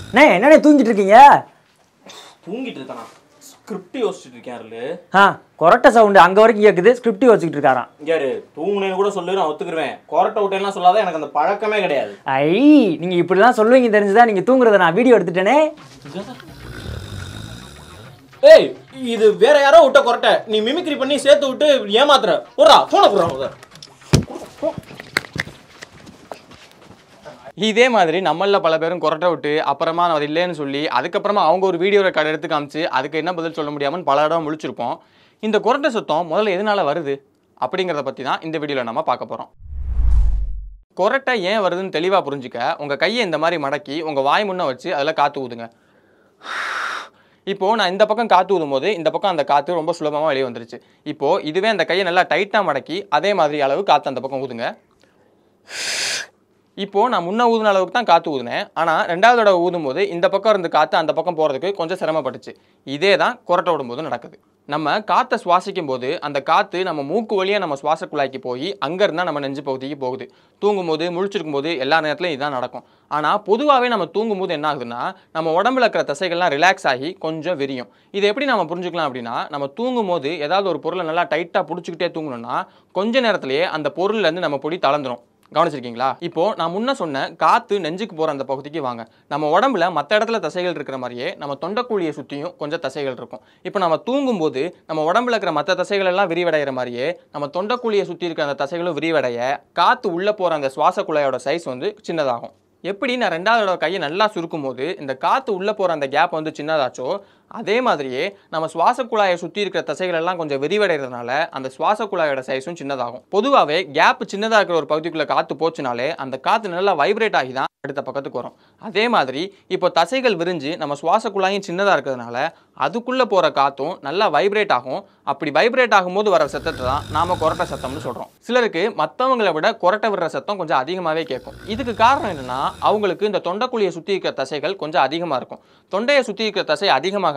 அண்ணே என்னண்ணே தூங்கிட்டு இருக்கீங்க? தூங்கிட்டு இருக்கானா? ஸ்கிரிப்ட் யோசிச்சுட்டு இருக்காருல. கொரட்டை சவுண்டு அங்கே வரைக்கும் கேட்குது. ஸ்கிரிப்ட் யோசிச்சுட்டு இருக்காராம். யாரு தூங்குனேன்னு கூட சொல்லு, நான் ஒத்துக்குருவேன். கொரட்டை விட்டேன்னா சொல்லாத, எனக்கு அந்த பழக்கமே கிடையாது. நீங்கள் இப்படிலாம் சொல்லுவீங்க தெரிஞ்சுதான் நீங்கள் தூங்குறத நான் வீடியோ எடுத்துட்டேனே. ஏய், இது வேற யாரோ விட்ட கொரட்டை, நீ மிமிக்ரி பண்ணி சேர்த்து விட்டு ஏமாத்துற. போடா போன போடுறாங்க. இதே மாதிரி நம்மள பல பேரும் கொரட்டை விட்டு அப்புறமா அது இல்லைன்னு சொல்லி அதுக்கப்புறமா அவங்க ஒரு வீடியோ ரெக்கார்ட் எடுத்து காமிச்சு அதுக்கு என்ன பதில் சொல்ல முடியாமல் பல இடம் முழிச்சிருப்போம். இந்த கொரட்டை சத்தம் முதல்ல எதனால வருது அப்படிங்கிறத பற்றி தான் இந்த வீடியோவில் நம்ம பார்க்க போகிறோம். கொரட்டை ஏன் வருதுன்னு தெளிவாக புரிஞ்சுக்க உங்கள் கையை இந்த மாதிரி மடக்கி உங்கள் வாய் முன்னே வச்சு அதில் காற்று ஊதுங்க. இப்போது நான் இந்த பக்கம் காற்று ஊதும் போது இந்த பக்கம் அந்த காற்று ரொம்ப சுலபமாக வெளியே வந்துருச்சு. இப்போது இதுவே அந்த கையை நல்லா டைட்டாக மடக்கி அதே மாதிரி அளவு காற்று அந்த பக்கம் ஊதுங்க. இப்போது நான் முன்ன ஊதுன அளவுக்கு தான் காற்று ஊதுனேன். ஆனால் ரெண்டாவது தடவை ஊதும் போது இந்த பக்கம் இருந்து காற்று அந்த பக்கம் போகிறதுக்கு கொஞ்சம் சிரமப்பட்டுச்சு. இதே தான் கொரட்டை விடும்போது நடக்குது. நம்ம காற்றை சுவாசிக்கும் போது அந்த காற்று நம்ம மூக்கு வழியாக நம்ம சுவாச குழாய்க்கு போய் அங்கேருந்தா நம்ம நெஞ்சு பகுதிக்கு போகுது. தூங்கும்போது முழிச்சிருக்கும் போது எல்லா நேரத்துலையும் இதுதான் நடக்கும். ஆனால் பொதுவாகவே நம்ம தூங்கும்போது என்ன ஆகுதுன்னா நம்ம உடம்புல இருக்கிற தசைகள்லாம் ரிலாக்ஸ் ஆகி கொஞ்சம் விரியும். இதை எப்படி நம்ம புரிஞ்சுக்கலாம் அப்படின்னா, நம்ம தூங்கும் போது ஏதாவது ஒரு பொருளை நல்லா டைட்டாக பிடிச்சிக்கிட்டே தூங்கணும்னா கொஞ்ச நேரத்திலேயே அந்த பொருள்லேருந்து நம்ம பொடி தளர்ந்துடும். கவனிச்சிருக்கீங்களா? இப்போ நான் முன்ன சொன்ன காற்று நெஞ்சுக்கு போகிற அந்த பகுதிக்கு வாங்க. நம்ம உடம்புல மற்ற இடத்துல தசைகள் இருக்கிற மாதிரியே நம்ம தொண்டைக்குழியை சுற்றியும் கொஞ்சம் தசைகள் இருக்கும். இப்போ நம்ம தூங்கும்போது நம்ம உடம்புல இருக்கிற மற்ற தசைகள் எல்லாம் விரிவடைகிற மாதிரியே நம்ம தொண்டைக்குழியை சுற்றி இருக்கிற அந்த தசைகளும் விரிவடைய காற்று உள்ளே போகிற அந்த சுவாச குழாயோட சைஸ் வந்து சின்னதாகும். எப்படி நான் ரெண்டாவது தடவை கையை நல்லா சுருக்கும் போது இந்த காற்று உள்ளே போகிற அந்த கேப் வந்து சின்னதாச்சோ அதே மாதிரியே நம்ம சுவாச குழாயை சுற்றி இருக்கிற தசைகள் எல்லாம் கொஞ்சம் விரிவடைகிறதுனால அந்த சுவாச குழாயோட சைஸும் சின்னதாகும். பொதுவாகவே கேப் சின்னதாக இருக்கிற ஒரு பகுதிக்குள்ளே காற்று போச்சுனாலே அந்த காற்று நல்லா வைப்ரேட் ஆகி தான் அடுத்த பக்கத்துக்கு வரும். அதே மாதிரி இப்போ தசைகள் விரிஞ்சு நம்ம சுவாச குழாயும் சின்னதாக இருக்கிறதுனால அதுக்குள்ளே போகிற காற்றும் நல்லா வைப்ரேட் ஆகும். அப்படி வைப்ரேட் ஆகும்போது வர சத்தத்தை தான் நாம் கொரட்டை சத்தம்னு சொல்கிறோம். சிலருக்கு மற்றவங்களை விட கொரட்டை விடுற சத்தம் கொஞ்சம் அதிகமாகவே கேட்கும். இதுக்கு காரணம் என்னென்னா, அவங்களுக்கு இந்த தொண்டைக்குழியை சுற்றி இருக்கிற தசைகள் கொஞ்சம் அதிகமாக இருக்கும். தொண்டையை சுற்றி இருக்கிற தசை அதிகமாக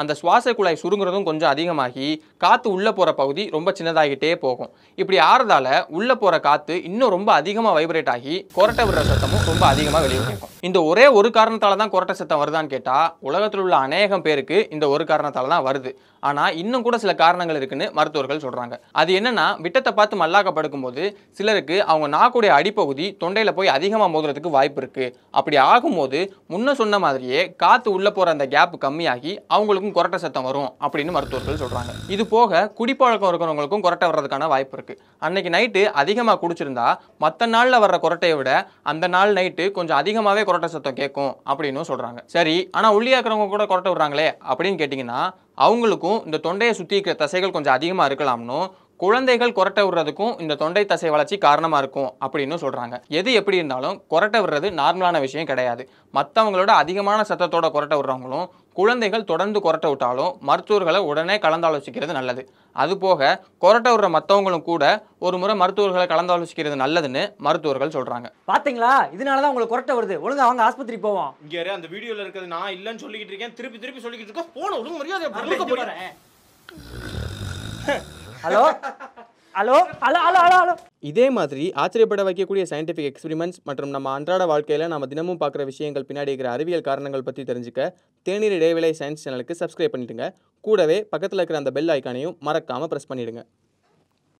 அந்த சுவாச குழாய் சுருங்குறதும் கொஞ்சம் அதிகமாகி காற்று உள்ளே போகிற பகுதி ரொம்ப சின்னதாகிட்டே போகும். இப்படி ஆறுதால உள்ளே போகிற காற்று இன்னும் ரொம்ப அதிகமாக வைப்ரேட் ஆகி கொரட்டை விடுற சத்தமும் ரொம்ப அதிகமாக வெளியே கேட்கும். இந்த ஒரே ஒரு காரணத்தால் தான் கொரட்டை சத்தம் வருதான்னு கேட்டால் உலகத்தில் உள்ள அநேகம் பேருக்கு இந்த ஒரு காரணத்தால் தான் வருது. ஆனால் இன்னும் கூட சில காரணங்கள் இருக்குன்னு மருத்துவர்கள் சொல்கிறாங்க. அது என்னன்னா, விட்டத்தை பார்த்து மல்லாக்க படுக்கும்போது சிலருக்கு அவங்க நாக்குடைய அடிப்பகுதி தொண்டையில் போய் அதிகமாக மோதுறதுக்கு வாய்ப்பு இருக்குது. அப்படி ஆகும்போது முன்ன சொன்ன மாதிரியே காற்று உள்ளே போகிற அந்த கேப் கம்மியாகி அவங்களுக்கும் கொரட்டை சத்தம் வரும் அப்படின்னு மருத்துவர்கள் சொல்கிறாங்க. இது போக குடிப்பழக்கம் இருக்கிறவங்களுக்கும் கொரட்டை வர்றதுக்கான வாய்ப்பு இருக்குது. அன்னைக்கு நைட்டு அதிகமாக குடிச்சிருந்தா மற்ற நாளில் வர்ற கொரட்டையை விட அந்த நாள் நைட்டு கொஞ்சம் அதிகமாகவே கொரட்டை சத்தம் கேட்கும் அப்படின்னு சொல்கிறாங்க. சரி, ஆனால் ஒல்லியாக இருக்கிறவங்க கூட கொரட்டை விடுறாங்களே அப்படின்னு கேட்டிங்கன்னா, அவங்களுக்கும் இந்த தொண்டையை சுற்றி இருக்கிற தசைகள் கொஞ்சம் அதிகமாக இருக்கலாம்னு, குழந்தைகள் கொரட்டை விடுறதுக்கும் இந்த தொண்டை தசை வளர்ச்சி காரணமாக இருக்கும் அப்படின்னு சொல்கிறாங்க. எது எப்படி இருந்தாலும் கொரட்டை விடுறது நார்மலான விஷயம் கிடையாது. மற்றவங்களோட அதிகமான சத்தத்தோட கொரட்டை விடுறவங்களும் குழந்தைகள் தொடர்ந்து கொரட்டை விட்டாலும் மருத்துவர்களை உடனே கலந்தாலோசிக்கிறது நல்லது. அதுபோக கொரட்டை விடுற மற்றவங்களும் கூட ஒரு முறை மருத்துவர்களை கலந்தாலோசிக்கிறது நல்லதுன்னு மருத்துவர்கள் சொல்கிறாங்க. பார்த்தீங்களா? இதனால தான் உங்களுக்கு கொரட்டை வருது. ஒழுங்கா அவங்க ஆஸ்பத்திரி போவோம். இங்கே அந்த வீடியோவில் இருக்கிறது நான் இல்லைன்னு சொல்லிக்கிட்டு இருக்கேன். திருப்பி சொல்லிக்கிட்டு இருக்கேன். போன ஒழுங்கு மரியாதை. Hello hello hello hello hello hello. இதே மாதிரி ஆச்சரியப்பட வைக்கக்கூடிய சயின்டிஃபிக் எக்ஸ்பெரிமெண்ட்ஸ் மற்றும் நம்ம அன்றாட வாழ்க்கையில் நம்ம தினமும் பார்க்குற விஷயங்கள் பின்னாடி இருக்கிற அறிவியல் காரணங்கள் பற்றி தெரிஞ்சுக்க தேநீர் இடைவேளை சயின்ஸ் சேனலுக்கு சப்ஸ்கிரைப் பண்ணிடுங்க. கூடவே பக்கத்தில் இருக்கிற அந்த பெல் ஐக்கானையும் மறக்காமல் ப்ரெஸ் பண்ணிடுங்க.